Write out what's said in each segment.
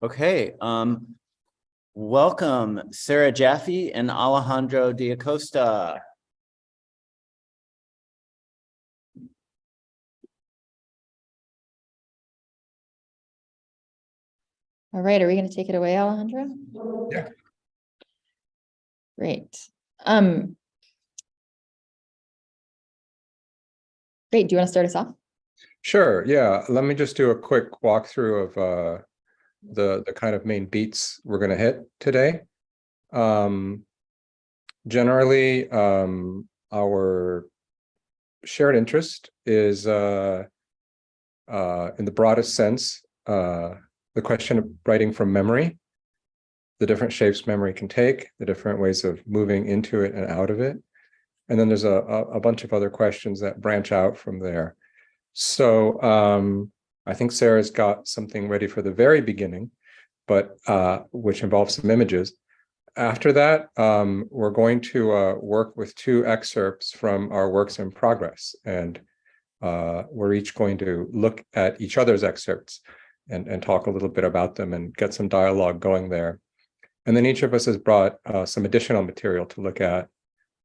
Okay, welcome Sara Jaffe and Alejandro de Acosta. All right, are we going to take it away, Alejandro? Yeah. Great. Great. Do you want to start us off? Sure. Yeah. Let me just do a quick walkthrough of the kind of main beats we're going to hit today. Generally, our shared interest is in the broadest sense, the question of writing from memory, the different shapes memory can take, the different ways of moving into it and out of it. And then there's a bunch of other questions that branch out from there. So I think Sarah's got something ready for the very beginning, but which involves some images. After that, we're going to work with two excerpts from our works in progress, and we're each going to look at each other's excerpts and talk a little bit about them and get some dialogue going there. And then each of us has brought some additional material to look at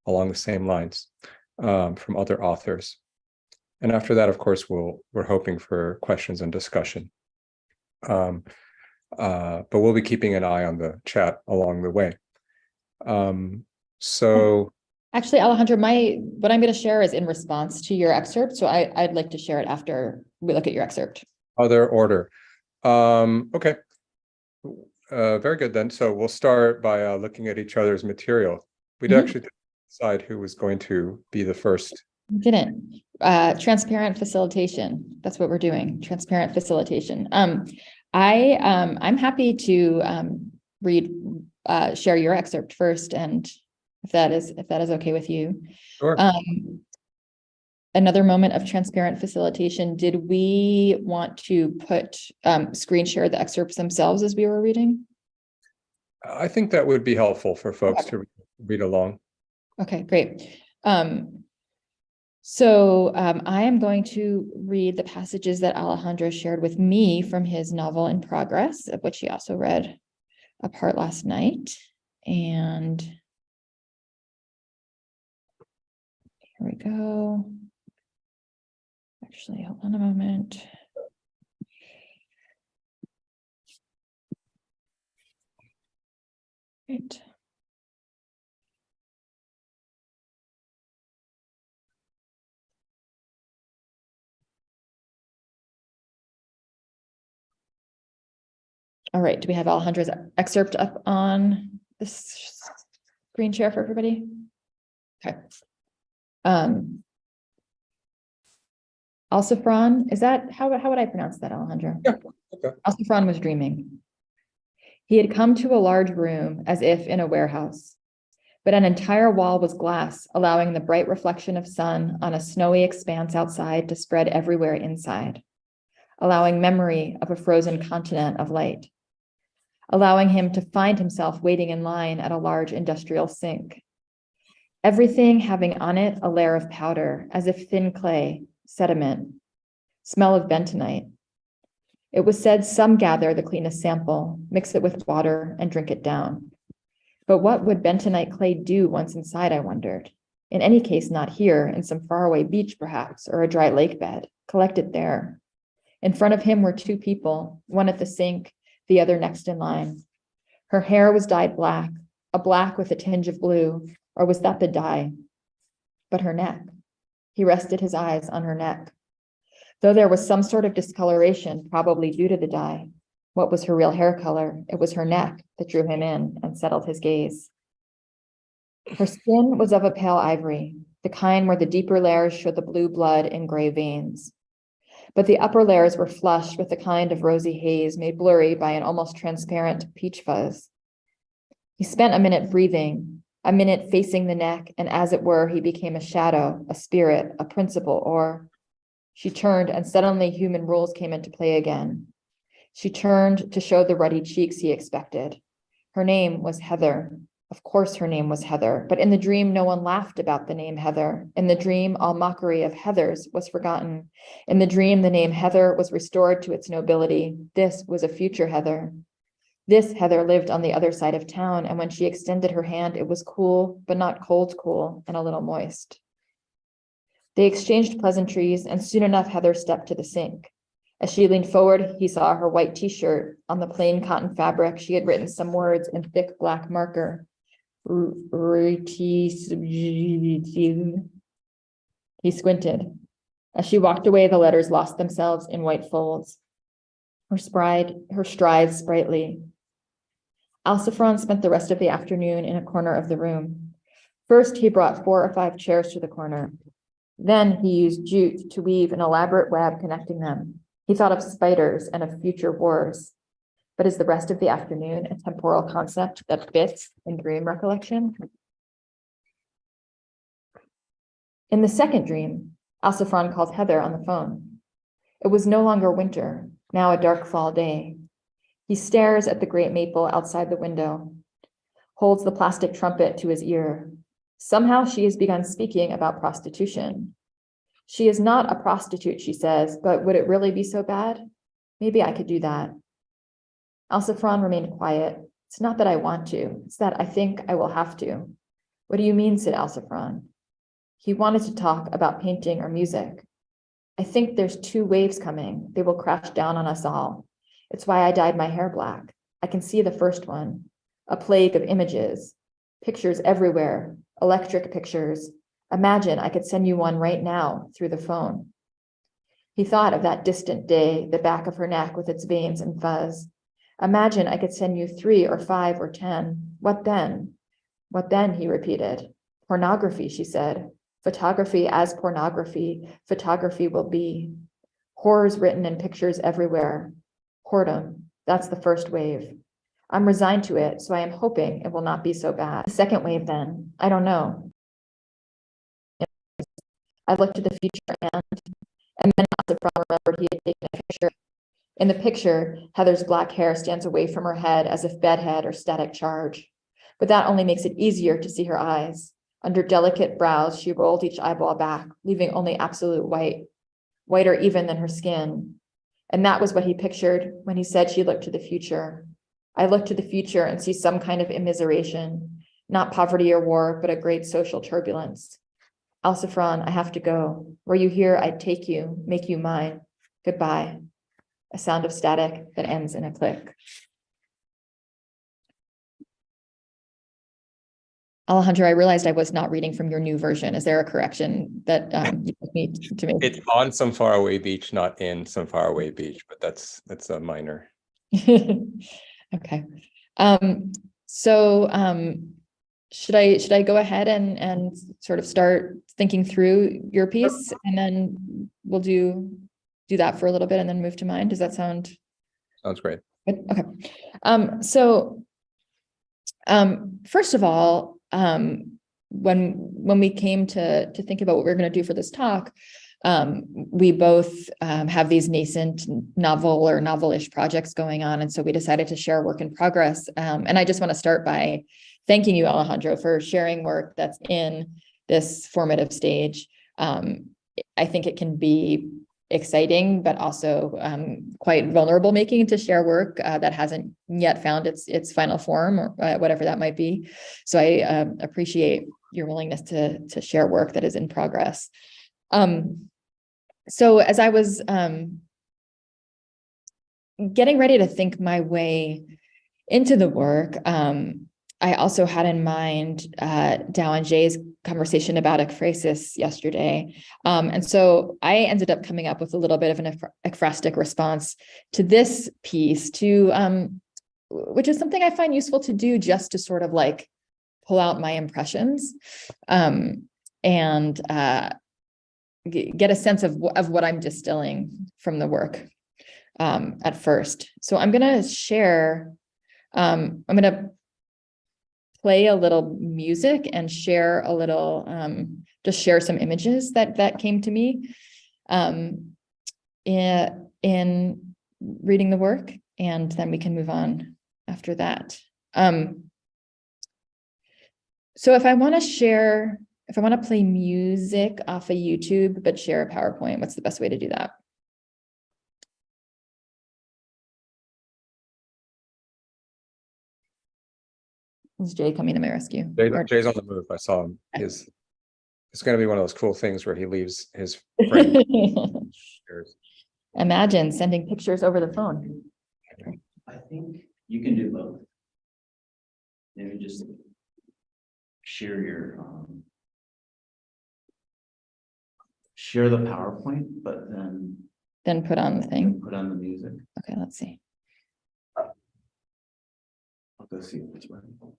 along the same lines from other authors. And after that, of course, we're hoping for questions and discussion. But we'll be keeping an eye on the chat along the way. So actually, Alejandro, what I'm going to share is in response to your excerpt. So I'd like to share it after we look at your excerpt. Other order. Okay. Very good then. So we'll start by looking at each other's material. We'd actually decide who was going to be the first. Didn't. Transparent facilitation. That's what we're doing. Transparent facilitation. I'm happy to share your excerpt first, and if that is okay with you. Sure. Another moment of transparent facilitation. Did we want to screen share the excerpts themselves as we were reading? I think that would be helpful for folks to read along. Okay, great. So I am going to read the passages that Alejandro shared with me from his novel In Progress, of which he also read a part last night. And here we go. Actually, hold on a moment. Great. All right, do we have Alejandro's excerpt up on this screen share for everybody? Okay. Alciphron, is that, how would I pronounce that, Alejandro? Yeah, okay. Alciphron was dreaming. He had come to a large room as if in a warehouse, but an entire wall was glass, allowing the bright reflection of sun on a snowy expanse outside to spread everywhere inside, allowing memory of a frozen continent of light, allowing him to find himself waiting in line at a large industrial sink. Everything having on it a layer of powder, as if thin clay, sediment, smell of bentonite. It was said some gather the cleanest sample, mix it with water, and drink it down. But what would bentonite clay do once inside, I wondered? In any case, not here, in some faraway beach perhaps, or a dry lake bed, collected there. In front of him were two people, one at the sink, the other next in line. Her hair was dyed black, a black with a tinge of blue, or was that the dye? But her neck. He rested his eyes on her neck. Though there was some sort of discoloration, probably due to the dye, what was her real hair color? It was her neck that drew him in and settled his gaze. Her skin was of a pale ivory, the kind where the deeper layers showed the blue blood in gray veins. But the upper layers were flushed with a kind of rosy haze made blurry by an almost transparent peach fuzz. He spent a minute breathing, a minute facing the neck, and as it were, he became a shadow, a spirit, a principle, or... She turned, and suddenly human rules came into play again. She turned to show the ruddy cheeks he expected. Her name was Heather. Of course her name was Heather, but in the dream no one laughed about the name Heather. In the dream, all mockery of Heathers was forgotten. In the dream, the name Heather was restored to its nobility. This was a future Heather. This Heather lived on the other side of town, and when she extended her hand, it was cool, but not cold cool, and a little moist. They exchanged pleasantries, and soon enough Heather stepped to the sink. As she leaned forward, he saw her white t-shirt. On the plain cotton fabric, she had written some words in thick black marker. He squinted. As she walked away, the letters lost themselves in white folds. Her strides sprightly. Alciphron spent the rest of the afternoon in a corner of the room. First, he brought 4 or 5 chairs to the corner. Then he used jute to weave an elaborate web connecting them. He thought of spiders and of future wars. But is the rest of the afternoon a temporal concept that fits in dream recollection? In the second dream, Alciphron called Heather on the phone. It was no longer winter, now a dark fall day. He stares at the great maple outside the window, holds the plastic trumpet to his ear. Somehow she has begun speaking about prostitution. She is not a prostitute, she says, but would it really be so bad? Maybe I could do that. Alciphron remained quiet. It's not that I want to, it's that I think I will have to. What do you mean, said Alciphron. He wanted to talk about painting or music. I think there's 2 waves coming. They will crash down on us all. It's why I dyed my hair black. I can see the first one, a plague of images, pictures everywhere, electric pictures. Imagine I could send you one right now through the phone. He thought of that distant day, the back of her neck with its veins and fuzz. Imagine I could send you 3 or 5 or 10. What then? What then, he repeated. Pornography, she said. Photography as pornography. Photography will be. Horrors written in pictures everywhere. Whoredom. That's the first wave. I'm resigned to it, so I am hoping it will not be so bad. The second wave then, I don't know. I looked to the future and then Alciphron remembered he had taken a picture. In the picture, Heather's black hair stands away from her head as if bedhead or static charge. But that only makes it easier to see her eyes. Under delicate brows, she rolled each eyeball back, leaving only absolute white, whiter even than her skin. And that was what he pictured when he said she looked to the future. I look to the future and see some kind of immiseration, not poverty or war, but a great social turbulence. Alciphron, I have to go. Were you here, I'd take you, make you mine. Goodbye. A sound of static that ends in a click. Alejandro, I realized I was not reading from your new version. Is there a correction that you need to make? It's on some faraway beach, not in some faraway beach, but that's a minor. Okay. Should I go ahead and sort of start thinking through your piece, and then we'll do that for a little bit and then move to mine? Does that sound? Sounds great. Good? Okay. First of all, when we came to think about what we're going to do for this talk, we both have these nascent novel or novel-ish projects going on, and so we decided to share work in progress. And I just want to start by thanking you, Alejandro, for sharing work that's in this formative stage. I think it can be exciting, but also quite vulnerable making to share work that hasn't yet found its final form, or whatever that might be. So I appreciate your willingness to share work that is in progress. So as I was getting ready to think my way into the work, I also had in mind Dow and Jay's conversation about ekphrasis yesterday. And so I ended up coming up with a little bit of an ekphrastic response to this piece, which is something I find useful to do just to sort of like pull out my impressions and get a sense of what I'm distilling from the work at first. So I'm going to share, I'm going to play a little music and share a little, just share some images that came to me in reading the work, and then we can move on after that. So if I want to play music off of YouTube, but share a PowerPoint, what's the best way to do that? Is Jay coming to my rescue? Jay's on the move. I saw him. It's going to be one of those cool things where he leaves his friend. Imagine sending pictures over the phone. I think you can do both. Maybe just share share the PowerPoint, but Then put on the thing. put on the music. Okay, let's see. I'll go see if it's working. Oh,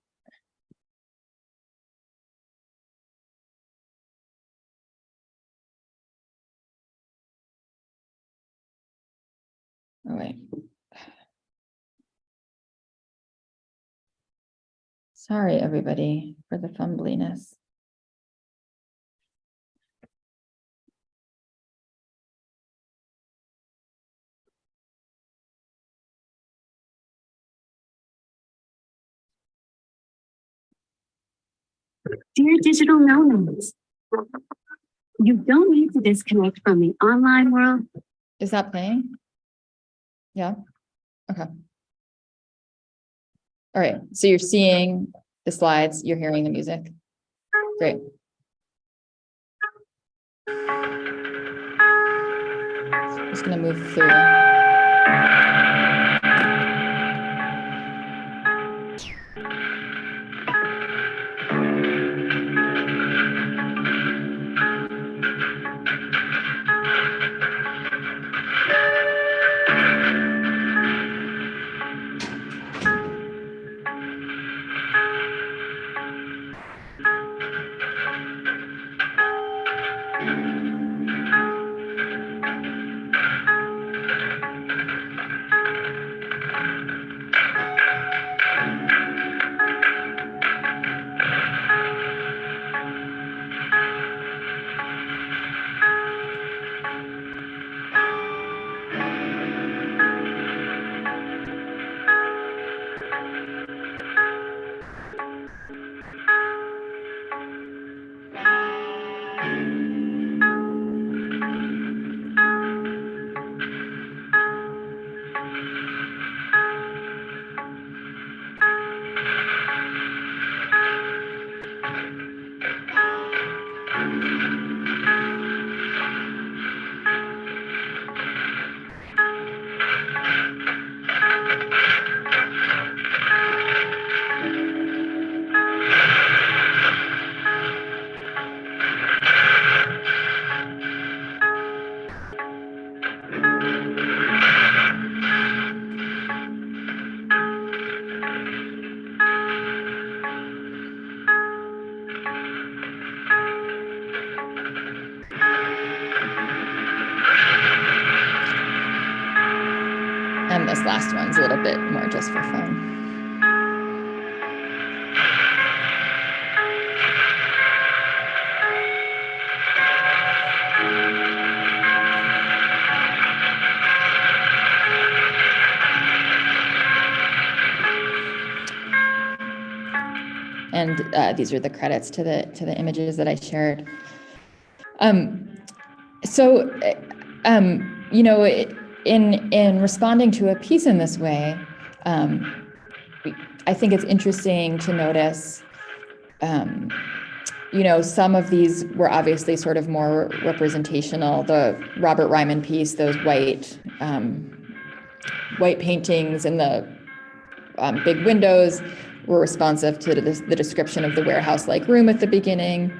wait. Sorry, everybody, for the fumbliness. Dear digital nomads, you don't need to disconnect from the online world. Is that playing? Yeah. Okay. All right. So you're seeing the slides, you're hearing the music. Great. Just going to move through. And this last one's a little bit more just for fun. And these are the credits to the images that I shared. You know, in responding to a piece in this way, I think it's interesting to notice, you know, some of these were obviously sort of more representational. The Robert Ryman piece, those white paintings and the big windows were responsive to the description of the warehouse-like room at the beginning,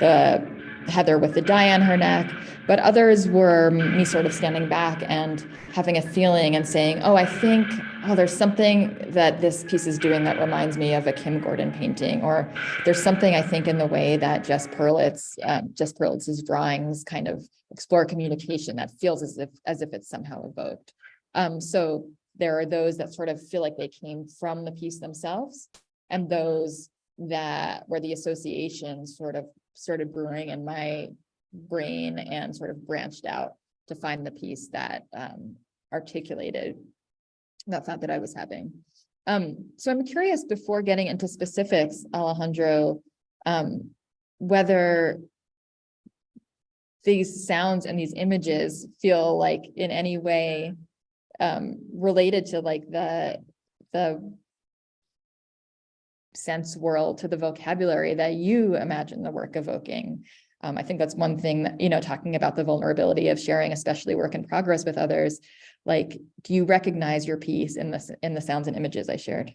the Heather with the dye on her neck, but others were me sort of standing back and having a feeling and saying, oh, I think, oh, there's something that this piece is doing that reminds me of a Kim Gordon painting, or there's something I think in the way that Jess Perlitz's drawings kind of explore communication that feels as if it's somehow evoked. So there are those that sort of feel like they came from the piece themselves, and those that where the associations sort of started brewing in my brain and sort of branched out to find the piece that articulated that thought that I was having. So I'm curious, before getting into specifics, Alejandro, whether these sounds and these images feel like in any way related to like the sense world to the vocabulary that you imagine the work evoking. I think that's one thing that, you know, talking about the vulnerability of sharing, especially work in progress with others. Like, do you recognize your piece in the sounds and images I shared?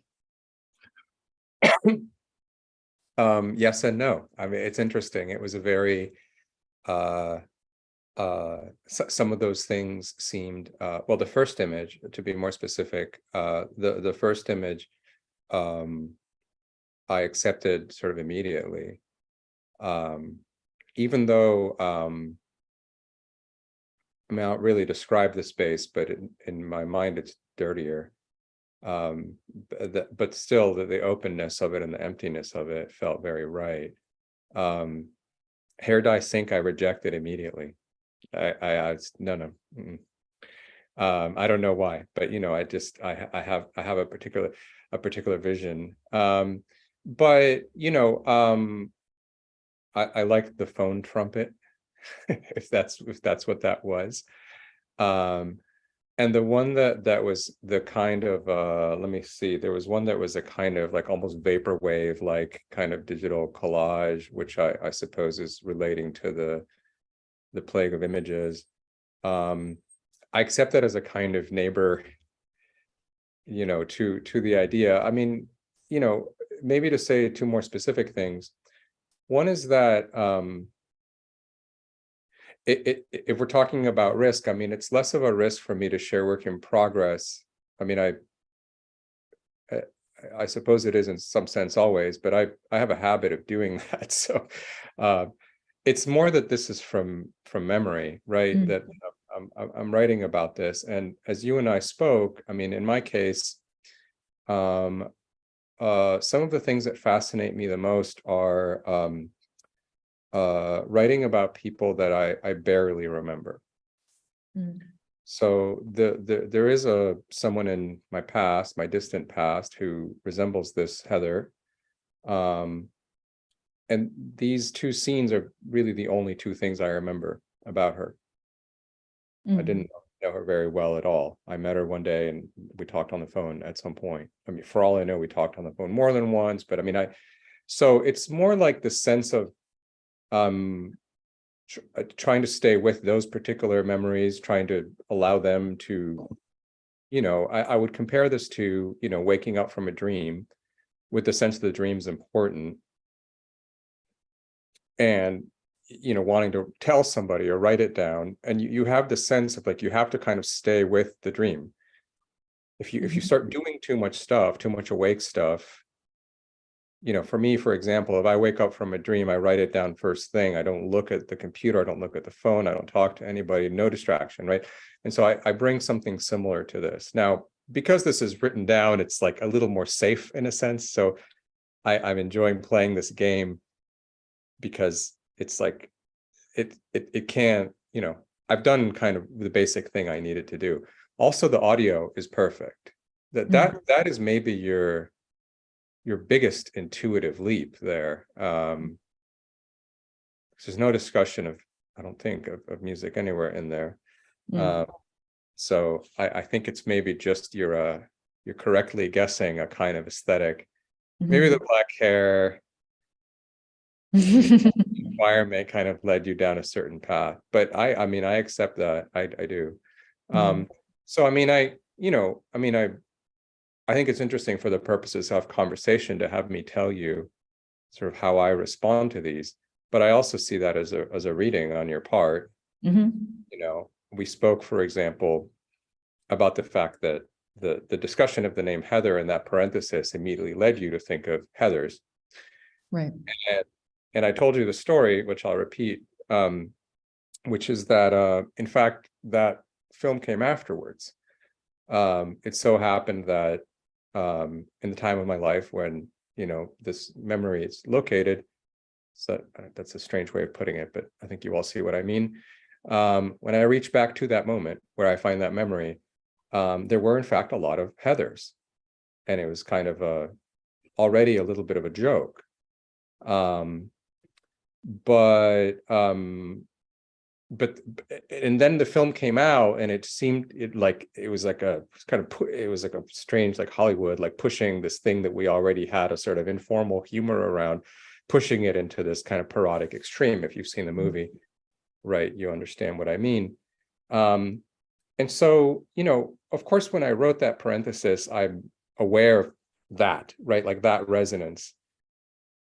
Yes and no. I mean, it's interesting. It was a very some of those things seemed well, the first image, to be more specific, the first image I accepted sort of immediately, even though I mean, I don't really describe the space, but in my mind it's dirtier, but still the openness of it and the emptiness of it felt very right. Hair dye sink I rejected immediately. I no. I don't know why, but you know, I have a particular vision. But you know, I like the phone trumpet, if that's what that was. And the one that was the kind of let me see, there was one that was a kind of like almost vaporwave, like kind of digital collage, which I suppose is relating to the plague of images. I accept that as a kind of neighbor, you know, to the idea. I mean, you know, maybe to say two more specific things. One is that if we're talking about risk, I mean, it's less of a risk for me to share work in progress. I mean, I suppose it is in some sense always, but I have a habit of doing that. So it's more that this is from memory, right? That I'm writing about this, and as you and I spoke, I mean, in my case, some of the things that fascinate me the most are writing about people that I barely remember. So there is someone in my past, my distant past, who resembles this Heather. And these two scenes are really the only two things I remember about her. I didn't know her very well at all. I met her one day and we talked on the phone at some point. I mean, for all I know, we talked on the phone more than once, but I mean, so it's more like the sense of trying to stay with those particular memories, trying to allow them to, you know, I would compare this to, you know, waking up from a dream with the sense that the dream's important, and, you know, wanting to tell somebody or write it down, and you have the sense of like, you have to kind of stay with the dream. If you start doing too much stuff, too much awake stuff, you know, for me, for example, if I wake up from a dream, I write it down first thing. I don't look at the computer. I don't look at the phone. I don't talk to anybody, no distraction, right? And so I bring something similar to this. Now, because this is written down, it's like a little more safe in a sense. So I'm enjoying playing this game because it's like, it can't, you know, I've done kind of the basic thing I needed to do. Also, the audio is perfect. That is maybe your biggest intuitive leap there. There's no discussion of, I don't think, of music anywhere in there. So I think it's maybe just you're correctly guessing a kind of aesthetic. Maybe the black hair environment kind of led you down a certain path, but I mean, I accept that. I do. So I mean, I think it's interesting for the purposes of conversation to have me tell you sort of how I respond to these, but I also see that as a reading on your part. You know, we spoke, for example, about the fact that the discussion of the name Heather in that parenthesis immediately led you to think of Heathers. Right. And I told you the story, which I'll repeat, which is that, in fact, that film came afterwards. It so happened that in the time of my life when, you know, this memory is located, so that's a strange way of putting it, but I think you all see what I mean. When I reach back to that moment where I find that memory, there were in fact a lot of Heathers, and it was kind of already a little bit of a joke. But and then the film came out, and it seemed it was like a strange, like Hollywood, like pushing this thing that we already had a sort of informal humor around, pushing it into this kind of parodic extreme. If you've seen the movie, right, you understand what I mean. And so, of course, when I wrote that parenthesis, I'm aware of that, right? Like that resonance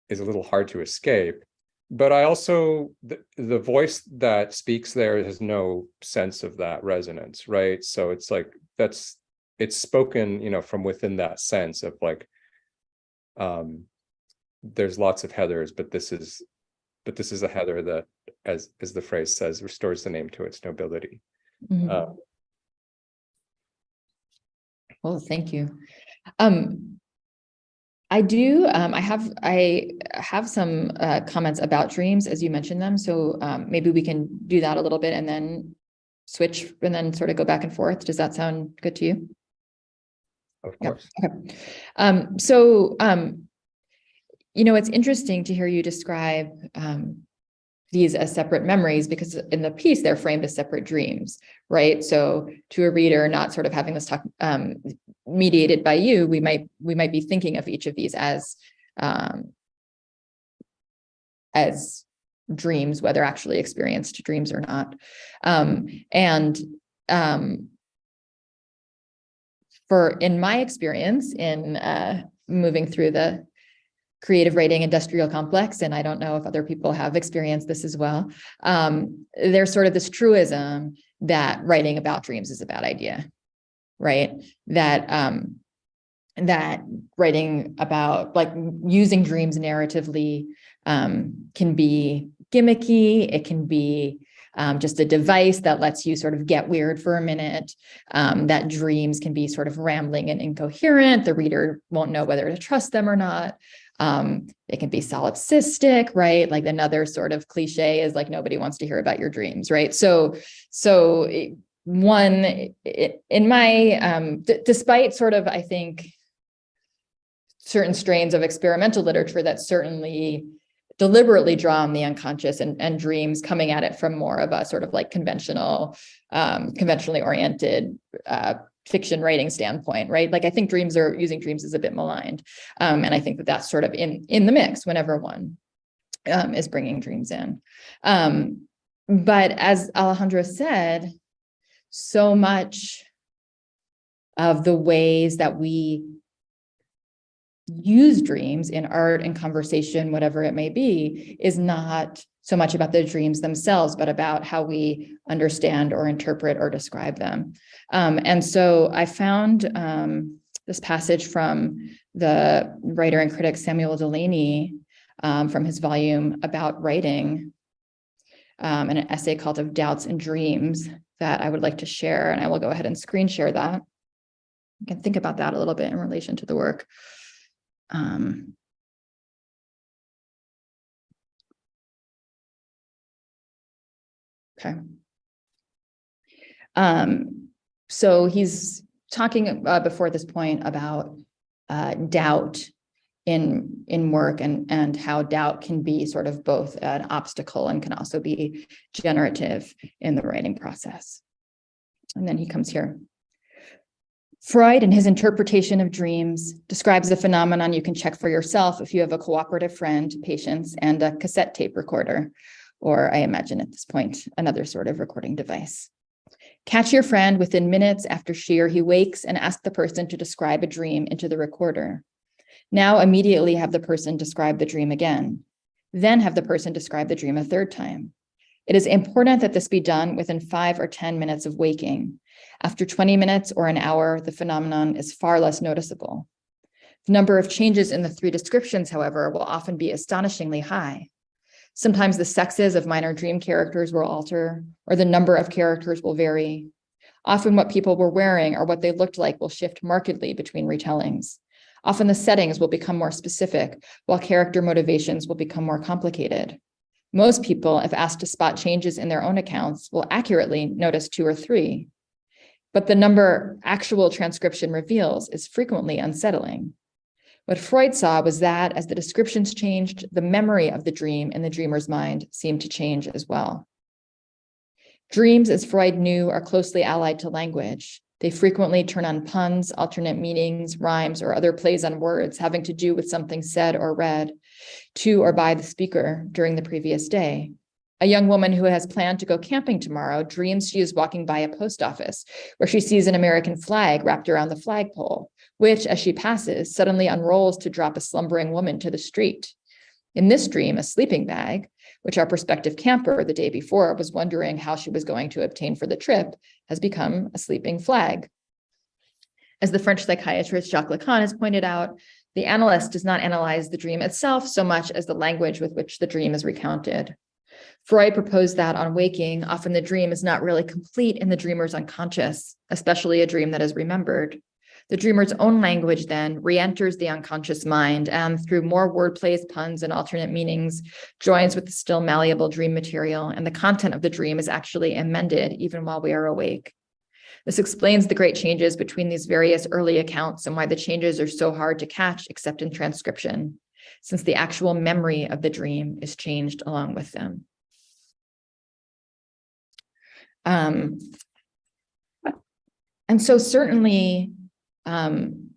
is a little hard to escape. But I also, the voice that speaks there has no sense of that resonance, right? So it's like, it's spoken, from within that sense of like, there's lots of Heathers, but this is a Heather that, as the phrase says, restores the name to its nobility. Mhm. Well, thank you. I do. I have some comments about dreams as you mentioned them. So maybe we can do that a little bit and then switch and then sort of go back and forth. Does that sound good to you? Of course. Okay. It's interesting to hear you describe these as separate memories, because in the piece they're framed as separate dreams, right? So to a reader not sort of having this talk mediated by you, we might be thinking of each of these as dreams, whether actually experienced dreams or not. In my experience in moving through the creative writing industrial complex, and I don't know if other people have experienced this as well, there's sort of this truism that writing about dreams is a bad idea, right? That writing about, like, using dreams narratively can be gimmicky. It can be just a device that lets you sort of get weird for a minute, that dreams can be sort of rambling and incoherent. The reader won't know whether to trust them or not. It can be solipsistic, right? Like another sort of cliche is like, nobody wants to hear about your dreams, right? Despite sort of, I think, certain strains of experimental literature that certainly deliberately draw on the unconscious and dreams coming at it from more of a sort of like conventionally oriented fiction writing standpoint, right? Like I think using dreams is a bit maligned. And I think that's sort of in the mix whenever one is bringing dreams in. But as Alejandro said, so much of the ways that we use dreams in art and conversation, whatever it may be, is not so much about the dreams themselves, but about how we understand or interpret or describe them. And so I found this passage from the writer and critic Samuel Delany from his volume About Writing, and an essay called Of Doubts and Dreams that I would like to share, and I will go ahead and screen share that. You can think about that a little bit in relation to the work. Okay. So he's talking before this point about doubt in work and how doubt can be sort of both an obstacle and can also be generative in the writing process. And then he comes here. Freud, in his interpretation of dreams, describes a phenomenon you can check for yourself if you have a cooperative friend, patience, and a cassette tape recorder, or I imagine at this point, another sort of recording device. Catch your friend within minutes after she or he wakes and ask the person to describe a dream into the recorder. Now immediately have the person describe the dream again. Then have the person describe the dream a third time. It is important that this be done within 5 or 10 minutes of waking. After 20 minutes or an hour, the phenomenon is far less noticeable. The number of changes in the 3 descriptions, however, will often be astonishingly high. Sometimes the sexes of minor dream characters will alter, or the number of characters will vary. Often what people were wearing or what they looked like will shift markedly between retellings. Often the settings will become more specific, while character motivations will become more complicated. Most people, if asked to spot changes in their own accounts, will accurately notice 2 or 3. But the number actual transcription reveals is frequently unsettling. What Freud saw was that as the descriptions changed, the memory of the dream in the dreamer's mind seemed to change as well. Dreams, as Freud knew, are closely allied to language. They frequently turn on puns, alternate meanings, rhymes, or other plays on words having to do with something said or read to or by the speaker during the previous day. A young woman who has planned to go camping tomorrow dreams she is walking by a post office where she sees an American flag wrapped around the flagpole, which, as she passes, suddenly unrolls to drop a slumbering woman to the street. In this dream, a sleeping bag, which our prospective camper the day before was wondering how she was going to obtain for the trip, has become a sleeping flag. As the French psychiatrist Jacques Lacan has pointed out, the analyst does not analyze the dream itself so much as the language with which the dream is recounted. Freud proposed that on waking, often the dream is not really complete in the dreamer's unconscious, especially a dream that is remembered. The dreamer's own language then re-enters the unconscious mind and through more word plays, puns, and alternate meanings, joins with the still malleable dream material, and the content of the dream is actually amended even while we are awake. This explains the great changes between these various early accounts and why the changes are so hard to catch except in transcription, since the actual memory of the dream is changed along with them. And so certainly, in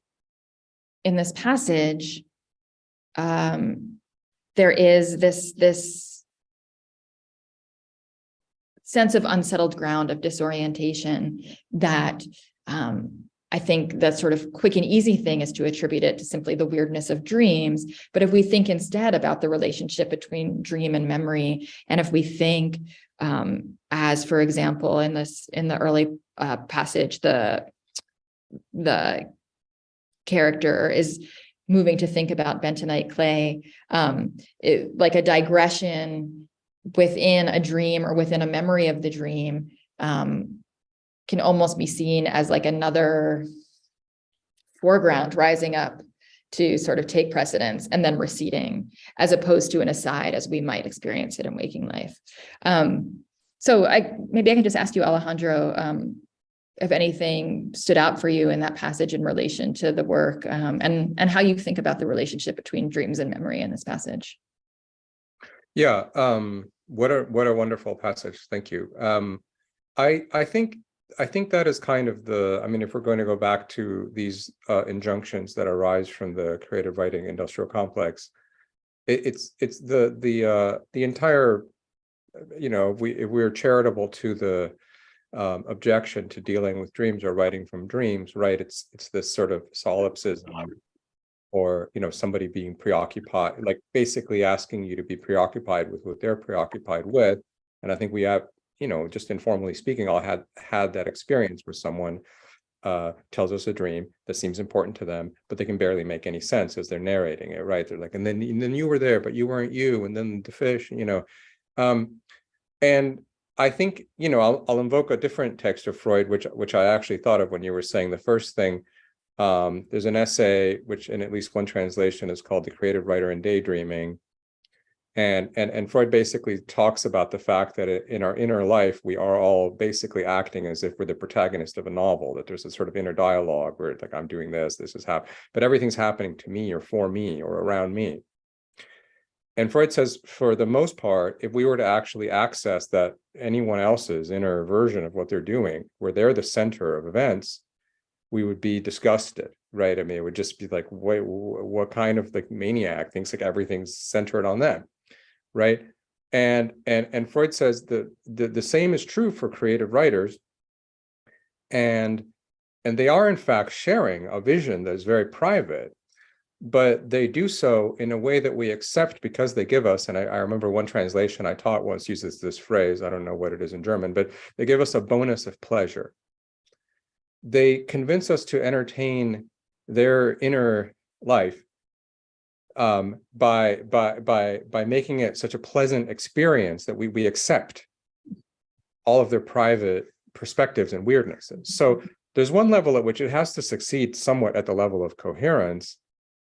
this passage, there is this sense of unsettled ground of disorientation that I think that sort of quick and easy thing is to attribute it to simply the weirdness of dreams. But if we think instead about the relationship between dream and memory, and if we think as, for example, in the early passage, the character is moving to think about bentonite clay, like a digression within a dream or within a memory of the dream can almost be seen as like another foreground rising up to sort of take precedence and then receding, as opposed to an aside as we might experience it in waking life. So maybe I can just ask you, Alejandro, if anything stood out for you in that passage in relation to the work, and how you think about the relationship between dreams and memory in this passage. Yeah, what a wonderful passage. Thank you. I think that is kind of if we're going to go back to these injunctions that arise from the creative writing industrial complex, it's the entire, if we're charitable to the objection to dealing with dreams or writing from dreams, right? It's this sort of solipsism, or somebody being preoccupied, like basically asking you to be preoccupied with what they're preoccupied with. And I think we have, just informally speaking, all had that experience where someone tells us a dream that seems important to them, but they can barely make any sense as they're narrating it, right? They're like, and then you were there, but you weren't you, and then the fish, and I think, I'll invoke a different text of Freud, which I actually thought of when you were saying the first thing. There's an essay, which in at least one translation is called The Creative Writer in Daydreaming. And Freud basically talks about the fact that in our inner life, we are all basically acting as if we're the protagonist of a novel, that there's a sort of inner dialogue where it's like, I'm doing this is happening, but everything's happening to me or for me or around me. And Freud says, for the most part, if we were to actually access that anyone else's inner version of what they're doing, where they're the center of events, we would be disgusted, right? It would just be like, wait, what kind of like maniac thinks like everything's centered on them, right? And Freud says the same is true for creative writers, and they are in fact sharing a vision that is very private, but they do so in a way that we accept because they give us, and I remember one translation I taught once uses this phrase, I don't know what it is in German, but they give us a bonus of pleasure. They convince us to entertain their inner life by making it such a pleasant experience that we accept all of their private perspectives and weirdnesses. So there's one level at which it has to succeed somewhat at the level of coherence,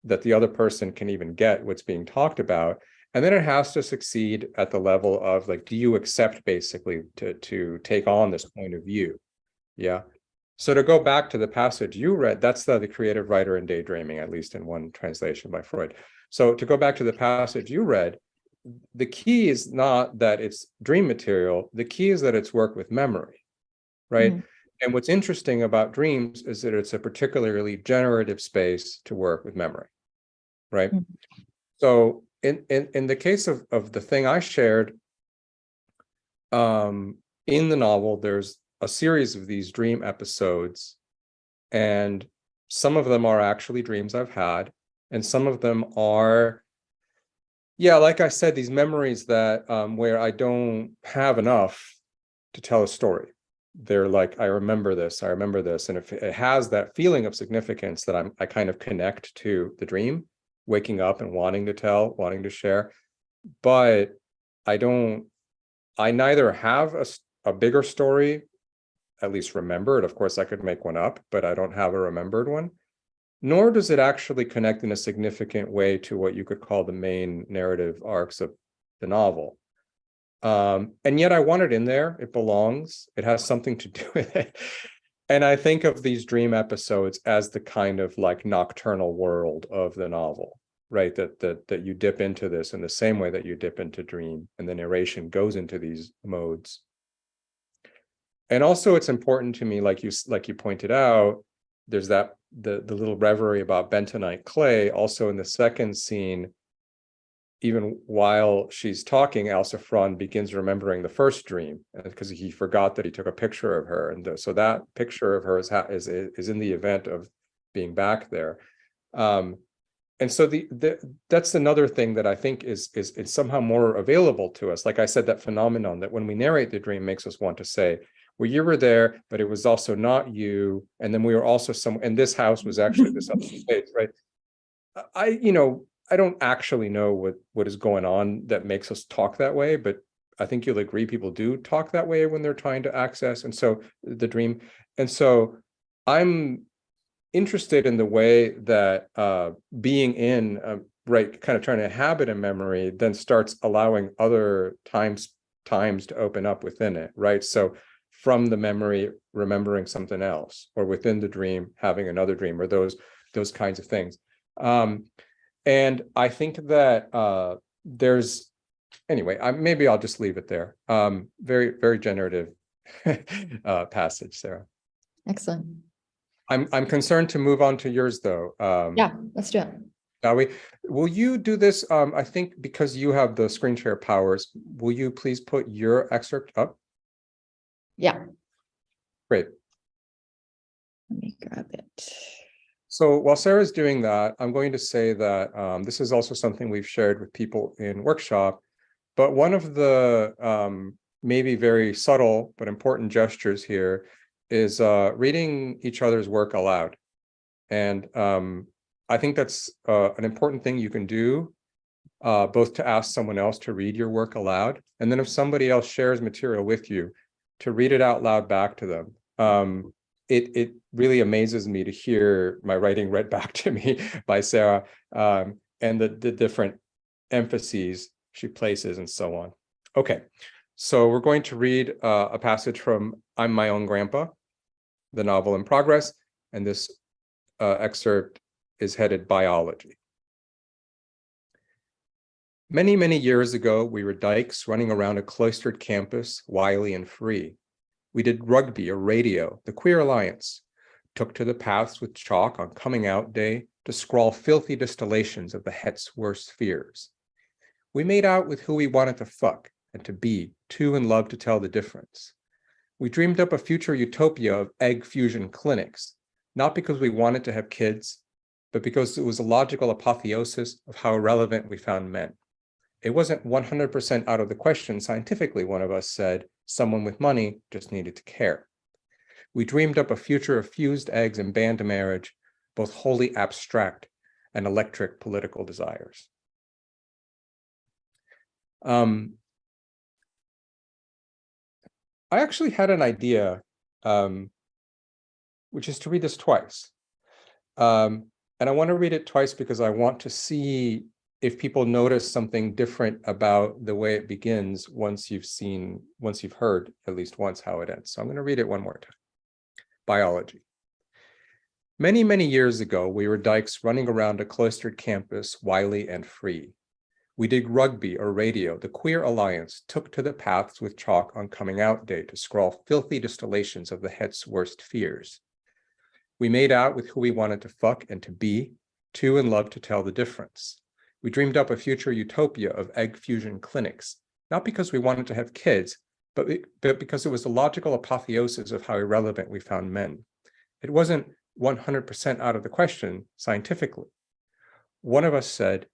that the other person can even get what's being talked about. And then it has to succeed at the level of like, do you accept basically to take on this point of view? Yeah. So to go back to the passage you read, that's the creative writer in daydreaming, at least in one translation by Freud. So to go back to the passage you read, the key is not that it's dream material. The key is that it's work with memory, right? Mm. And what's interesting about dreams is that it's a particularly generative space to work with memory, right? Mm. So in the case of the thing I shared, in the novel, there's a series of these dream episodes, and some of them are actually dreams I've had, and some of them are, yeah, like I said, these memories that where I don't have enough to tell a story. They're like, I remember this, and if it has that feeling of significance that I kind of connect to the dream, waking up and wanting to tell, wanting to share, but I neither have a bigger story, at least remembered. Of course, I could make one up, but I don't have a remembered one. Nor does it actually connect in a significant way to what you could call the main narrative arcs of the novel. And yet I want it in there. It belongs. It has something to do with it. And I think of these dream episodes as the kind of like nocturnal world of the novel, right? That you dip into this in the same way that you dip into dream, and the narration goes into these modes. And also it's important to me, like you pointed out, there's that the little reverie about bentonite clay. Also in the second scene, even while she's talking, Elsa Fron begins remembering the first dream because he forgot that he took a picture of her, and so that picture of her is in the event of being back there. And so that's another thing that I think is somehow more available to us. Like I said, that phenomenon that when we narrate the dream makes us want to say, well, you were there, but it was also not you. And then we were also and this house was actually this other space, right? I don't actually know what is going on that makes us talk that way, but I think you'll agree people do talk that way when they're trying to access, and so the dream. And so I'm interested in the way that being in, right, kind of trying to inhabit a memory then starts allowing other times to open up within it, right? So from the memory, remembering something else, or within the dream, having another dream, or those kinds of things. And I think that there's, anyway, maybe I'll just leave it there. Very, very generative passage, Sarah. Excellent. I'm concerned to move on to yours, though. Yeah, let's do it. Shall we? Will you do this? I think because you have the screen share powers, will you please put your excerpt up? Yeah. Great. Let me grab it. So while Sarah's doing that, I'm going to say that this is also something we've shared with people in workshop, but one of the maybe very subtle but important gestures here is reading each other's work aloud. And I think that's an important thing you can do, both to ask someone else to read your work aloud, and then if somebody else shares material with you, to read it out loud back to them. It really amazes me to hear my writing read back to me by Sarah, and the different emphases she places and so on. Okay, so we're going to read a passage from I'm My Own Grandpa, the novel in progress, and this excerpt is headed Biology. Many, many years ago, we were dykes running around a cloistered campus, wily and free. We did rugby or radio, the Queer Alliance, took to the paths with chalk on coming out day to scrawl filthy distillations of the het's worst fears. We made out with who we wanted to fuck and to be, too in love to tell the difference. We dreamed up a future utopia of egg fusion clinics, not because we wanted to have kids, but because it was a logical apotheosis of how irrelevant we found men. It wasn't 100% out of the question scientifically, one of us said. Someone with money just needed to care. We dreamed up a future of fused eggs and banned marriage, both wholly abstract and electric political desires. I actually had an idea, which is to read this twice. And I want to read it twice because I want to see if people notice something different about the way it begins once you've heard at least once how it ends. So I'm going to read it one more time. Biology. Many, many years ago, we were dykes running around a cloistered campus, wily and free. We did rugby or radio. The Queer Alliance took to the paths with chalk on coming out day to scrawl filthy distillations of the het's worst fears. We made out with who we wanted to fuck and to be, to and loved to tell the difference. We dreamed up a future utopia of egg fusion clinics, not because we wanted to have kids, but because it was the logical apotheosis of how irrelevant we found men. It wasn't 100% out of the question scientifically. One of us said,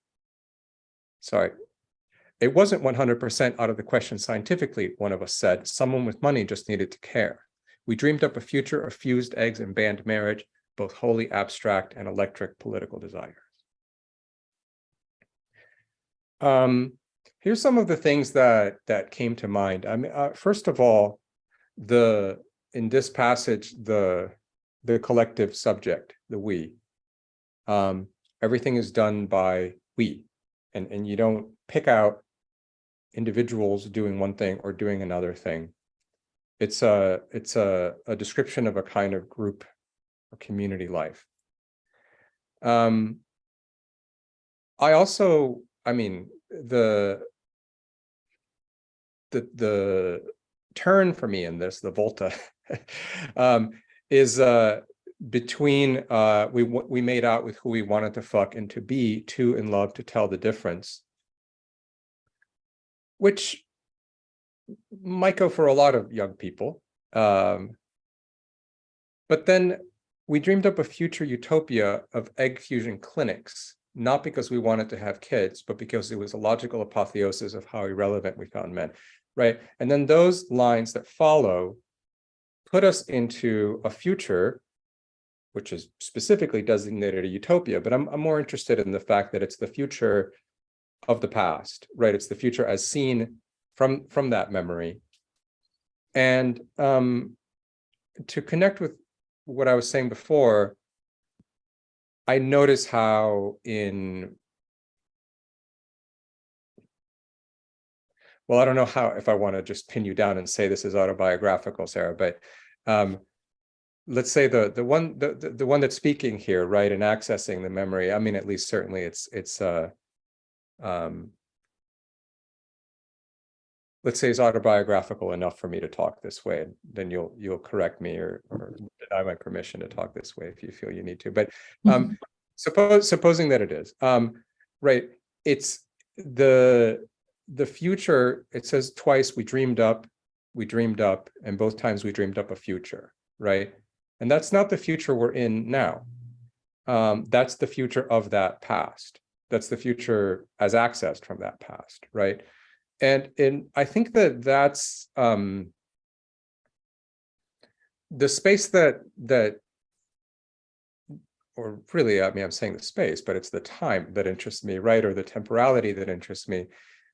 it wasn't 100% out of the question scientifically, one of us said. Someone with money just needed to care. We dreamed up a future of fused eggs and banned marriage, both wholly abstract and electric political desires. Here's some of the things that came to mind. I mean, first of all, in this passage, the collective subject, the we. Everything is done by we, and you don't pick out individuals doing one thing or doing another thing. It's a description of a kind of group or community life. I mean, the turn for me in this, the volta, is between we made out with who we wanted to fuck and to be, to in love to tell the difference, which might go for a lot of young people. But then we dreamed up a future utopia of egg fusion clinics, not because we wanted to have kids, but because it was a logical apotheosis of how irrelevant we found men, right? And then those lines that follow put us into a future, which is specifically designated a utopia, but I'm more interested in the fact that it's the future of the past, right? It's the future as seen from that memory. And to connect with what I was saying before, I notice how well, I don't know if I want to just pin you down and say this is autobiographical, Sarah, but let's say the one that's speaking here, right, and accessing the memory. I mean, at least certainly it's let's say it's autobiographical enough for me to talk this way. Then you'll correct me or deny my permission to talk this way if you feel you need to. But supposing that it is, right? It's the future. It says twice we dreamed up, and both times we dreamed up a future, right? And that's not the future we're in now. That's the future of that past. That's the future as accessed from that past, right? And I think that's the space that, or really, I mean, I'm saying the space, but it's the time that interests me, right? Or the temporality that interests me.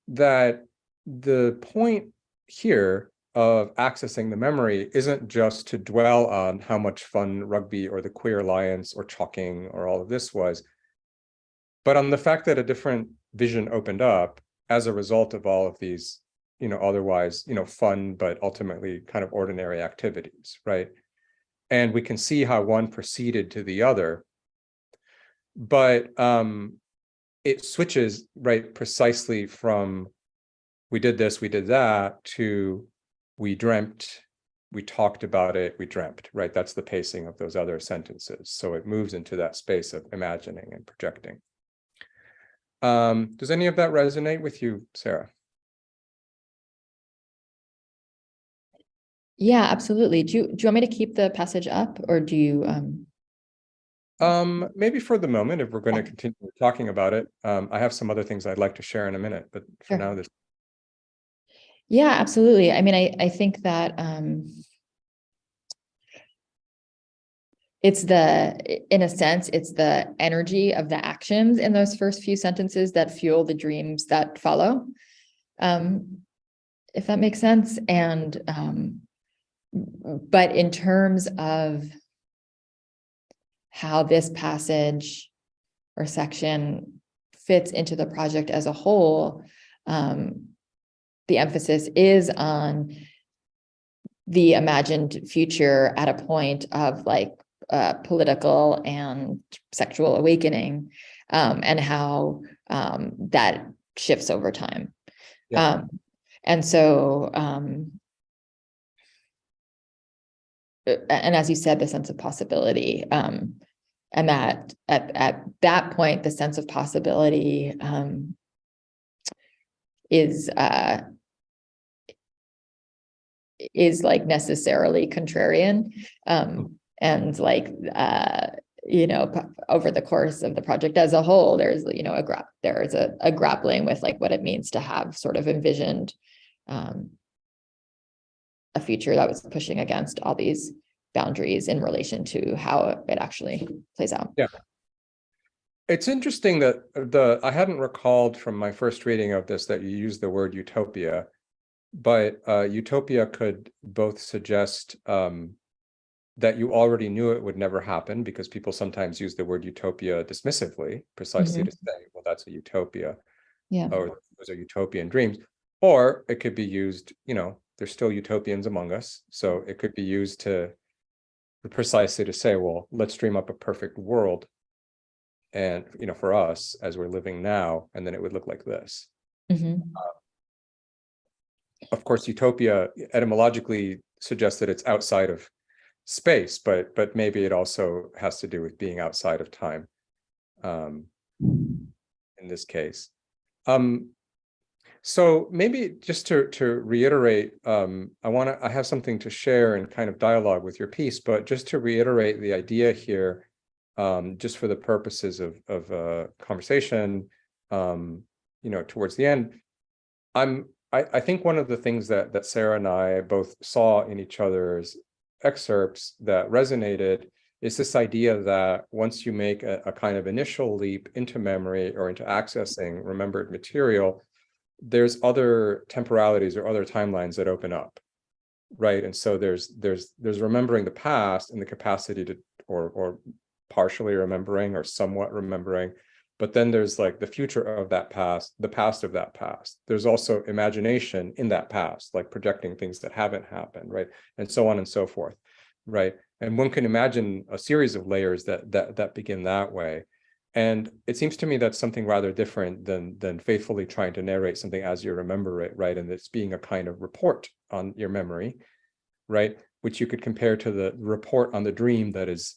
That the point here of accessing the memory isn't just to dwell on how much fun rugby or the Queer Alliance or chalking or all of this was, but on the fact that a different vision opened up as a result of all of these, otherwise, fun, but ultimately kind of ordinary activities, right? And we can see how one proceeded to the other, but it switches, right, precisely from we did this, we did that, to we dreamt, we talked about it, we dreamt, right? That's the pacing of those other sentences. So it moves into that space of imagining and projecting. Does any of that resonate with you, Sarah? Yeah, absolutely. Do you want me to keep the passage up, or do you maybe for the moment, if we're going to continue talking about it. I have some other things I'd like to share in a minute, but for now this. Yeah, absolutely. I mean, I think that in a sense, it's the energy of the actions in those first few sentences that fuel the dreams that follow. If that makes sense. And but in terms of how this passage or section fits into the project as a whole, the emphasis is on the imagined future at a point of political and sexual awakening, and how that shifts over time. Yeah. And so, and as you said, the sense of possibility, and that at that point, the sense of possibility is like necessarily contrarian, and like over the course of the project as a whole, there's a grappling with like what it means to have sort of envisioned a future that was pushing against all these boundaries in relation to how it actually plays out. Yeah. It's interesting that I hadn't recalled from my first reading of this that you used the word utopia, but utopia could both suggest that you already knew it would never happen, because people sometimes use the word utopia dismissively, precisely to say, well, that's a utopia. Yeah. Or those are utopian dreams. Or it could be used, there's still utopians among us. So it could be used to precisely to say, well, let's dream up a perfect world. And, for us as we're living now, and then it would look like this. Of course, utopia etymologically suggests that it's outside of space, but maybe it also has to do with being outside of time. In this case. So maybe just to reiterate, I have something to share and kind of dialogue with your piece, but just to reiterate the idea here, just for the purposes of conversation, towards the end, I think one of the things that Sara and I both saw in each other's excerpts that resonated is this idea that once you make a kind of initial leap into memory or into accessing remembered material, there's other temporalities or other timelines that open up, right? And so there's remembering the past and the capacity to, or partially remembering or somewhat remembering, but then there's like the future of that past, the past of that past. There's also imagination in that past, like projecting things that haven't happened, right? And so on and so forth, right? And one can imagine a series of layers that begin that way. And it seems to me that's something rather different than faithfully trying to narrate something as you remember it, right? And it's being a kind of report on your memory, right? Which you could compare to the report on the dream that is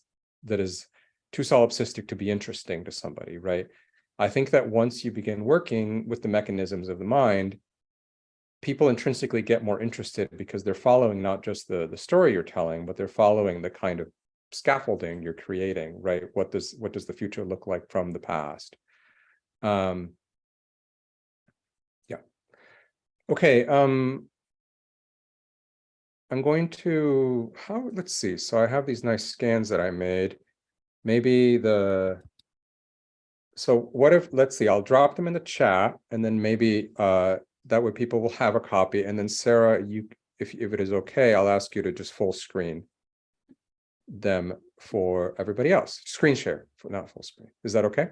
too solipsistic to be interesting to somebody, right? I think that once you begin working with the mechanisms of the mind, people intrinsically get more interested because they're following not just the story you're telling, but they're following the kind of scaffolding you're creating, right? What does the future look like from the past? Yeah. Okay. I'm going to, let's see. So I have these nice scans that I made. Maybe so what if, let's see, I'll drop them in the chat, and then maybe that way people will have a copy. And then Sara, if it is okay, I'll ask you to just full screen them for everybody else. Screen share, not full screen. Is that okay?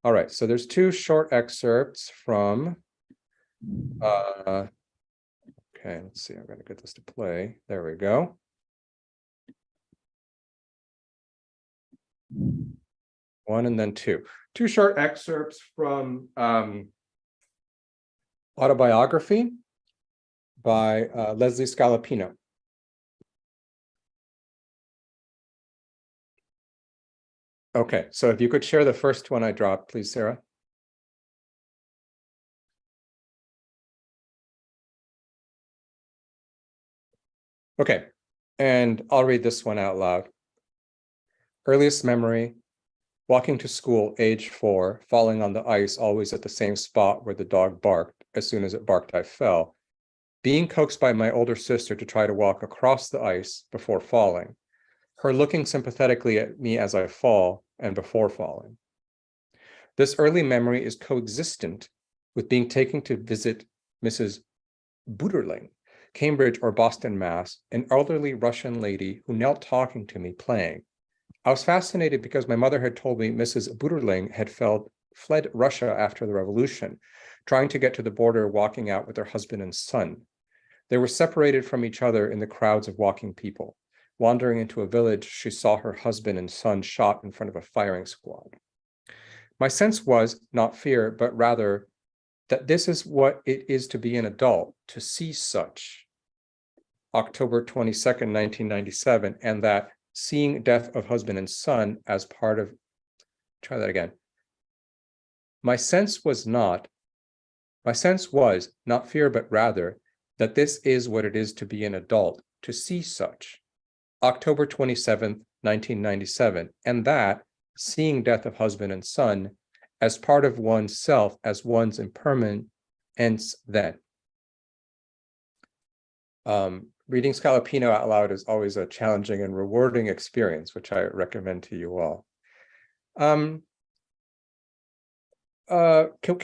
All right, so there's two short excerpts from, okay, let's see, I'm gonna get this to play. There we go. One and then two. Two short excerpts from Autobiography by Leslie Scalapino. Okay, so if you could share the first one I dropped, please, Sara. Okay, and I'll read this one out loud. Earliest memory, walking to school, age 4, falling on the ice, always at the same spot where the dog barked. As soon as it barked, I fell. Being coaxed by my older sister to try to walk across the ice before falling. Her looking sympathetically at me as I fall and before falling. This early memory is coexistent with being taken to visit Mrs. Buderling, Cambridge or Boston, Mass., an elderly Russian lady who knelt talking to me, playing. I was fascinated because my mother had told me Mrs. Buderling had fled Russia after the revolution, trying to get to the border, walking out with her husband and son. They were separated from each other in the crowds of walking people. Wandering into a village, she saw her husband and son shot in front of a firing squad. My sense was not fear, but rather that this is what it is to be an adult, to see such. October 22nd, 1997, and that seeing death of husband and son as part of, try that again. My sense was not fear, but rather that this is what it is to be an adult, to see such. October 27th, 1997, and that seeing death of husband and son as part of one's self, as one's impermanence then. Reading Scalapino out loud is always a challenging and rewarding experience, which I recommend to you all. Can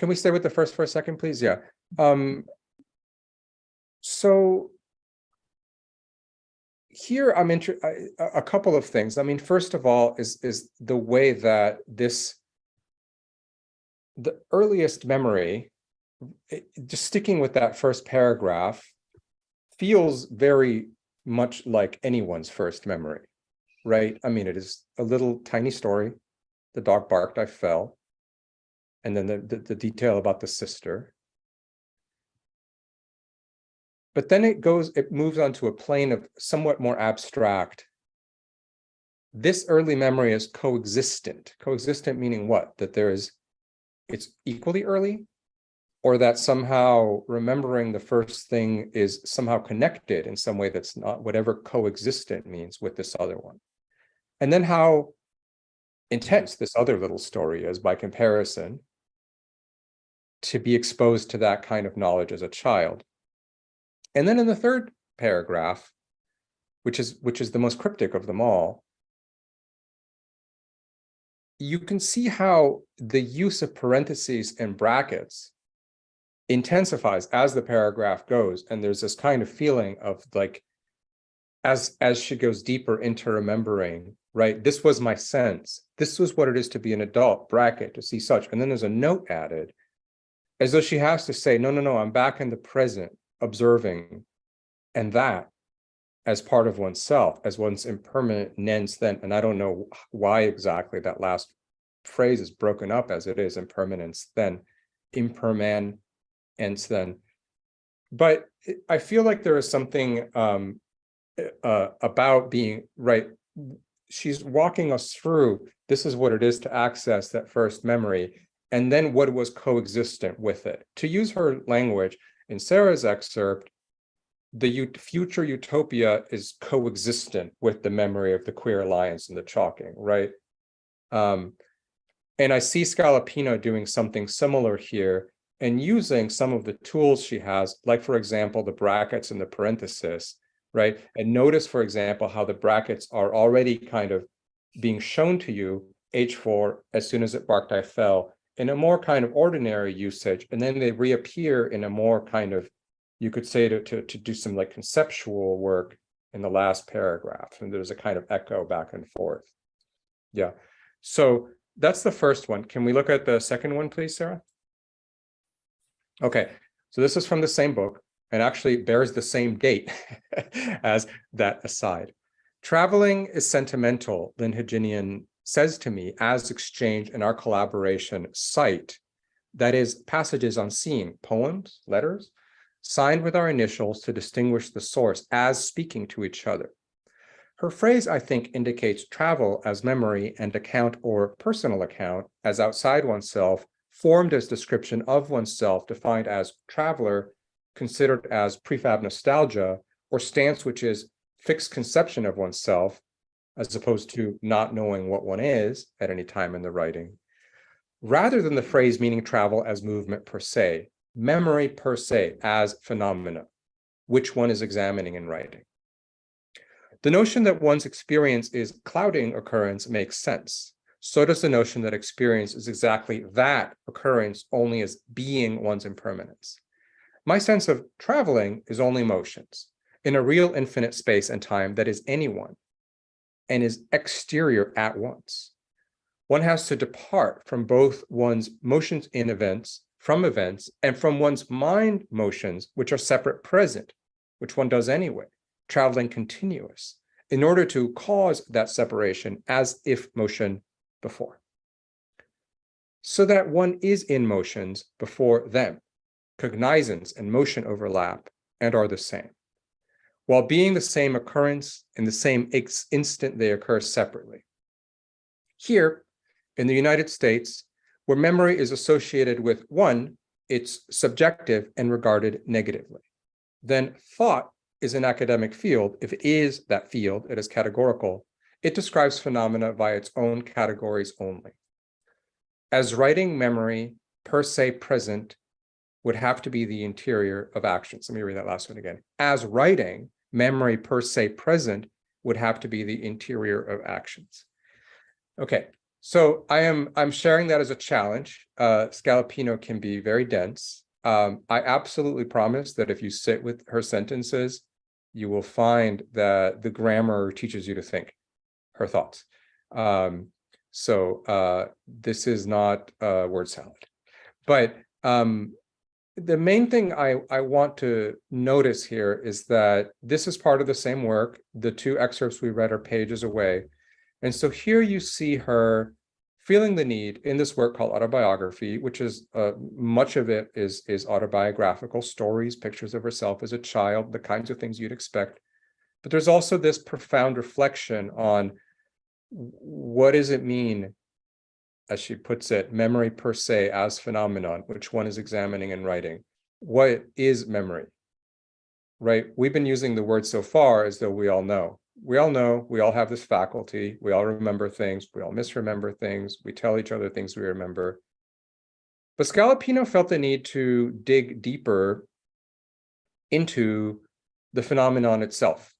we stay with the first for a second, please? Yeah. So here I'm interested, a couple of things. I mean, first of all, is the way that the earliest memory, just sticking with that first paragraph, feels very much like anyone's first memory, right? I mean, it is a little tiny story. The dog barked, I fell. And then the detail about the sister. But then it moves on to a plane of somewhat more abstract. This early memory is coexistent. Coexistent meaning what? That it's equally early, or that somehow remembering the first thing is somehow connected in some way that's not whatever coexistent means with this other one. And then how intense this other little story is by comparison, to be exposed to that kind of knowledge as a child. And then in the third paragraph, which is the most cryptic of them all, you can see how the use of parentheses and brackets intensifies as the paragraph goes. And there's this kind of feeling of like, as she goes deeper into remembering, right? This was my sense. This was what it is to be an adult, bracket, to see such. And then there's a note added, as though she has to say, no, I'm back in the present, observing, and that as part of oneself, as one's impermanent nens then. And I don't know why exactly that last phrase is broken up as it is, impermanence then, impermanence then. But I feel like there is something about being, right, she's walking us through, this is what it is to access that first memory, and then what was coexistent with it. To use her language, in Sarah's excerpt, the future utopia is coexistent with the memory of the queer alliance and the chalking, right? And I see Scalapino doing something similar here and using some of the tools she has, like, for example, the brackets and the parenthesis, right? And notice, for example, how the brackets are already kind of being shown to you, H4, as soon as it barked, I fell, in a more kind of ordinary usage, and then they reappear in a more kind of, you could say, to do some like conceptual work in the last paragraph, and there's a kind of echo back and forth. Yeah, so that's the first one. Can we look at the second one, please, Sarah? Okay, so this is from the same book and actually bears the same date as that aside. Traveling is sentimental, Lynn Haginian says to me, as exchange in our collaboration site, that is, passages on seeing, poems, letters, signed with our initials to distinguish the source as speaking to each other. Her phrase, I think, indicates travel as memory and account or personal account as outside oneself, formed as description of oneself, defined as traveler, considered as prefab nostalgia, or stance which is fixed conception of oneself, as opposed to not knowing what one is at any time in the writing, rather than the phrase meaning travel as movement per se, memory per se as phenomena, which one is examining in writing. The notion that one's experience is clouding occurrence makes sense. So does the notion that experience is exactly that occurrence, only as being one's impermanence. My sense of traveling is only motions in a real infinite space and time that is anyone and is exterior at once. One has to depart from both one's motions in events, from events, and from one's mind motions, which are separate present, which one does anyway, traveling continuous, in order to cause that separation as if motion before. so that one is in motions before them. Cognizance and motion overlap and are the same, while being the same occurrence in the same instant they occur separately. Here, in the United States, where memory is associated with one, it's subjective and regarded negatively. Then thought is an academic field. If it is that field, it is categorical. It describes phenomena by its own categories only. As writing, memory per se present would have to be the interior of actions. Let me read that last one again. As writing, memory per se present would have to be the interior of actions. Okay, so I'm sharing that as a challenge. Scalapino can be very dense. I absolutely promise that if you sit with her sentences, you will find that the grammar teaches you to think her thoughts. This is not a word salad. But the main thing I want to notice here is that this is part of the same work. The two excerpts we read are pages away. And so here you see her feeling the need in this work called Autobiography, which is much of it is autobiographical stories, pictures of herself as a child, the kinds of things you'd expect. But there's also this profound reflection on what does it mean, as she puts it, memory per se as phenomenon, which one is examining and writing. What is memory, right? We've been using the word so far as though we all know. We all know, we all have this faculty, we all remember things, we all misremember things, we tell each other things we remember. But Scalapino felt the need to dig deeper into the phenomenon itself.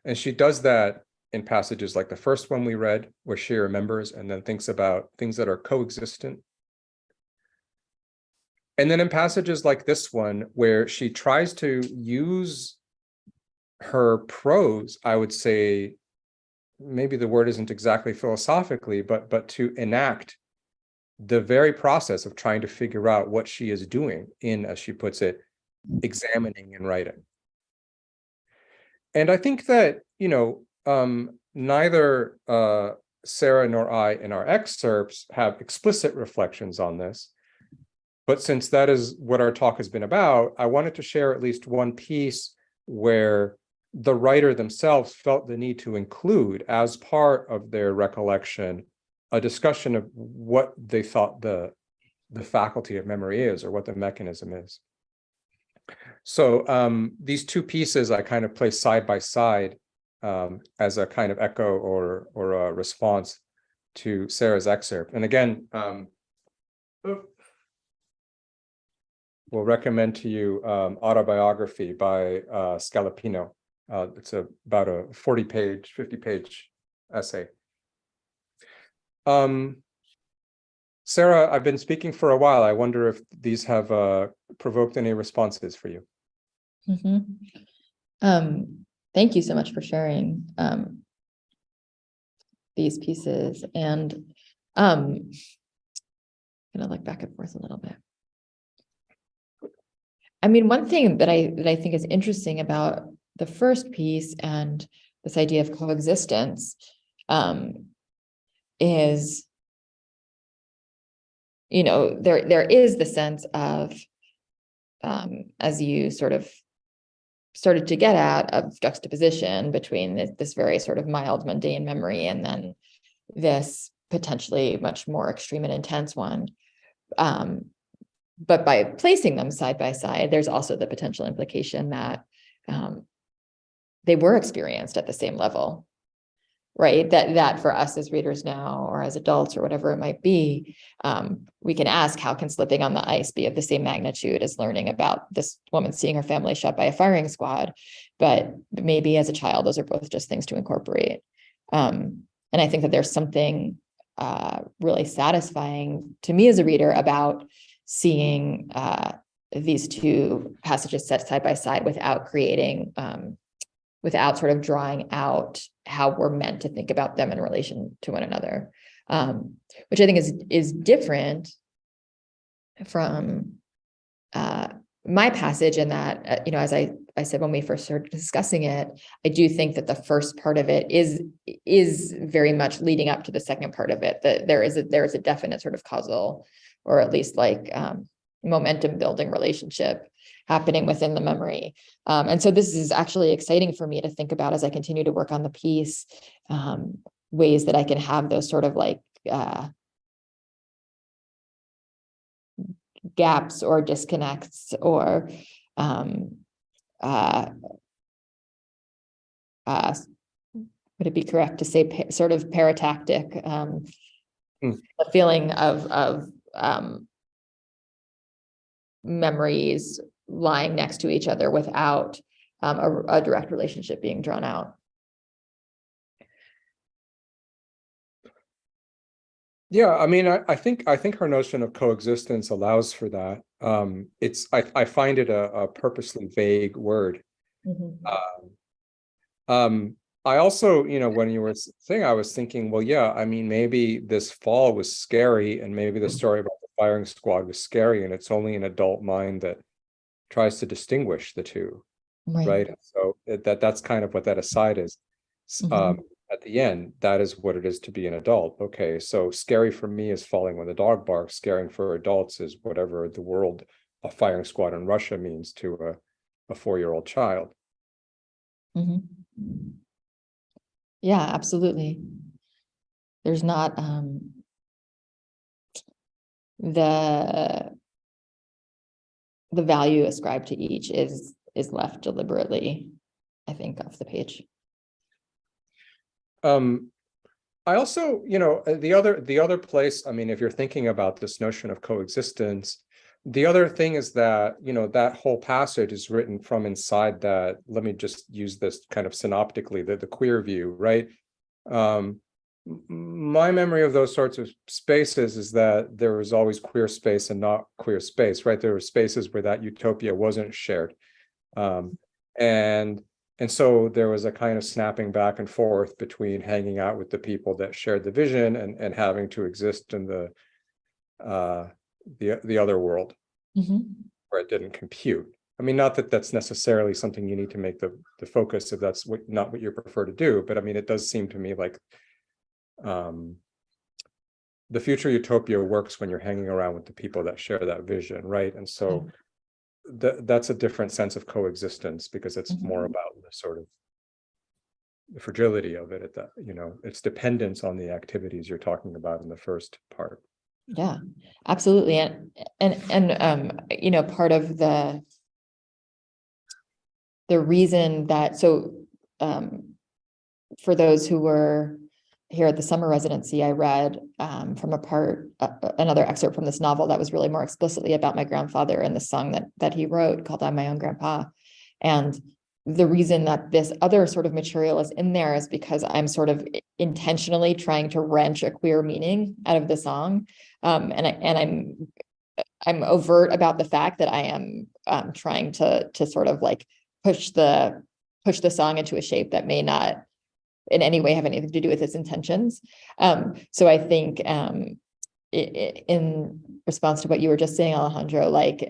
And she does that in passages like the first one we read, where she remembers and then thinks about things that are coexistent. And then in passages like this one, where she tries to use her prose, I would say, maybe the word isn't exactly philosophically, but to enact the very process of trying to figure out what she is doing in, as she puts it, examining and writing. And I think that, neither Sara nor I in our excerpts have explicit reflections on this. But since that is what our talk has been about, I wanted to share at least one piece where the writer themselves felt the need to include, as part of their recollection, a discussion of what they thought the faculty of memory is, or what the mechanism is. So these two pieces I kind of place side by side as a kind of echo or a response to Sarah's excerpt. And again, we'll recommend to you Autobiography by Scalapino. It's about a 40-page, 50-page essay. Sarah, I've been speaking for a while. I wonder if these have provoked any responses for you. Thank you so much for sharing these pieces. And I'm gonna look back and forth a little bit. I mean, one thing that I think is interesting about the first piece and this idea of coexistence is, there is the sense of, as you sort of started to get at, of juxtaposition between this very sort of mild, mundane memory and then this potentially much more extreme and intense one. But by placing them side by side, there's also the potential implication that they were experienced at the same level, right? That for us as readers now, or as adults, or whatever it might be, we can ask, how can slipping on the ice be of the same magnitude as learning about this woman seeing her family shot by a firing squad? But maybe as a child, those are both just things to incorporate. And I think that there's something really satisfying to me as a reader about seeing these two passages set side by side without creating, without sort of drawing out how we're meant to think about them in relation to one another, which I think is different from my passage in that, as I said when we first started discussing it, I do think that the first part of it is very much leading up to the second part of it, that there is a definite sort of causal, or at least like momentum building relationship happening within the memory. And so this is actually exciting for me to think about as I continue to work on the piece, ways that I can have those sort of like gaps or disconnects, or would it be correct to say sort of paratactic, a feeling of memories lying next to each other without a direct relationship being drawn out. Yeah, I mean, I think her notion of coexistence allows for that. I find it a purposely vague word. I also, when you were saying, I was thinking, well, yeah, I mean, maybe this fall was scary, and maybe the story about the firing squad was scary, and it's only an adult mind that tries to distinguish the two, right? So that's kind of what that aside is. At the end, that is what it is to be an adult. Okay, so scary for me is falling when the dog barks. Scaring for adults is whatever the world, a firing squad in Russia means to a 4-year-old child. Yeah, absolutely. There's not the value ascribed to each is left deliberately, I think, off the page. I also, the other place, I mean, if you're thinking about this notion of coexistence, the other thing is that, that whole passage is written from inside that, let me just use this kind of synoptically, the queer view, right? My memory of those sorts of spaces is that there was always queer space and not queer space, right? There were spaces where that utopia wasn't shared. And so there was a kind of snapping back and forth between hanging out with the people that shared the vision and having to exist in the other world where it didn't compute. I mean, not that that's necessarily something you need to make the focus if that's not what you prefer to do, but I mean, it does seem to me like the future utopia works when you're hanging around with the people that share that vision, right? And so that's a different sense of coexistence, because it's more about the sort of the fragility of it, at that, its dependence on the activities you're talking about in the first part. Yeah, absolutely. And part of the reason that, for those who were here at the summer residency, I read from another excerpt from this novel that was really more explicitly about my grandfather and the song that he wrote called "I'm My Own Grandpa." And the reason that this other sort of material is in there is because I'm sort of intentionally trying to wrench a queer meaning out of the song. And I'm overt about the fact that I am trying to sort of like push the song into a shape that may not in any way have anything to do with its intentions. So I think in response to what you were just saying, Alejandro, like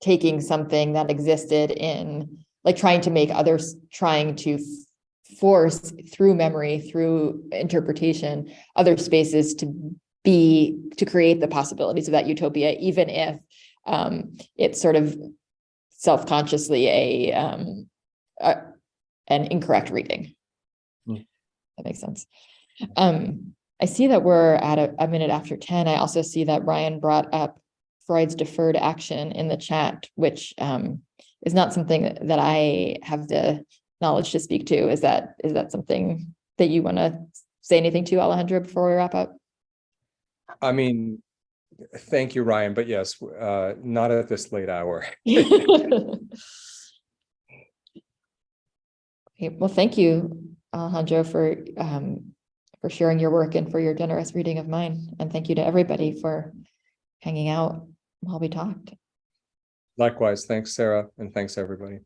taking something that existed in, like trying to force through memory, through interpretation, other spaces to create the possibilities of that utopia, even if it's sort of self-consciously an incorrect reading. That makes sense. I see that we're at a minute after 10. I also see that Ryan brought up Freud's deferred action in the chat, which is not something that I have the knowledge to speak to. Is that something that you want to say anything to, Alejandro, before we wrap up? I mean, thank you, Ryan, but yes, not at this late hour. Okay, well, thank you, Alejandro, for sharing your work and for your generous reading of mine. And thank you to everybody for hanging out while we talked. Likewise, thanks, Sarah, and thanks, everybody.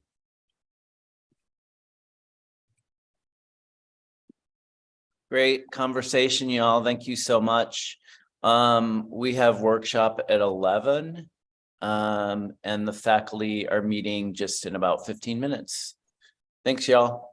Great conversation, y'all. Thank you so much. We have workshop at 11. And the faculty are meeting just in about 15 minutes. Thanks, y'all.